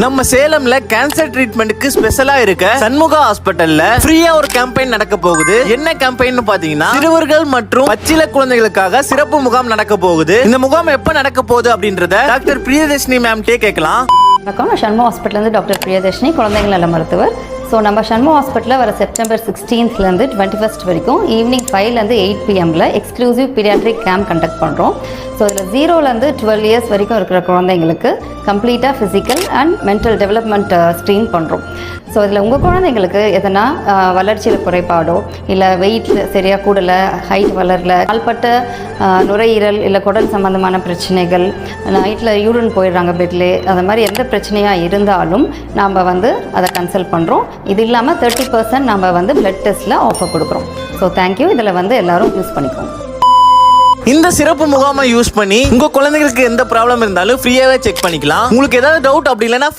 நம்ம சேலம்ல கேன்சர் ட்ரீட்மெண்ட்க்கு ஸ்பெஷலா இருக்க சண்முகா ஹாஸ்பிட்டல்ல ஃப்ரீயா ஒரு கேம்பெயின் நடக்க போகுது. என்ன கேம்பெயின் பாத்தீங்கன்னா, சிறுவர்கள் மற்றும் பச்சிள குழந்தைகளுக்காக சிறப்பு முகாம் நடக்க போகுது. இந்த முகாம் எப்ப நடக்க போகுது அப்படின்றத டாக்டர் பிரியதர்ஷினி மேம்டே கேட்கலாம். வணக்கம், நான் சண்முகா ஹாஸ்பிட்டலேருந்து டாக்டர் பிரியதர்ஷினி, குழந்தைகள் நல மருத்துவர். ஸோ நம்ம சண்முகா ஹாஸ்பிட்டலில் வர செப்டம்பர் 16th 21st வரைக்கும் evening 5 8 PM exclusive paediatric camp conduct பண்ணுறோம். ஸோ இதில் 0 12 years வரைக்கும் இருக்கிற குழந்தைங்களுக்கு கம்ப்ளீட்டாக physical and mental development screen பண்ணுறோம். ஸோ இதில் உங்கள் குழந்தைங்களுக்கு எதனா வளர்ச்சியில் குறைபாடோ, இல்லை வெயிட் சரியாக கூடலை, ஹைட் வளரல, நாள்பட்ட நுரையீரல் இல்லை குடல் சம்மந்தமான பிரச்சனைகள், நைட்டில் யூரின் போயிடுறாங்க பெட்லே, அந்த மாதிரி எந்த பிரச்சனையாக இருந்தாலும் நாம் அதை கன்சல்ட் பண்ணுறோம். இது இல்லாமல் 30% நம்ம பிளட் டெஸ்ட்டில் ஆஃபர் கொடுக்குறோம். So thank you. இதில் எல்லோரும் யூஸ் பண்ணிக்கோங்க. இந்த சிறப்பு முகாமை யூஸ் பண்ணி உங்க குழந்தைகளுக்கு எந்த ப்ராப்ளம் இருந்தாலும் ஃப்ரீயாவே செக் பண்ணிக்கலாம். உங்களுக்கு ஏதாவது டவுட் அப்படி இல்லைன்னா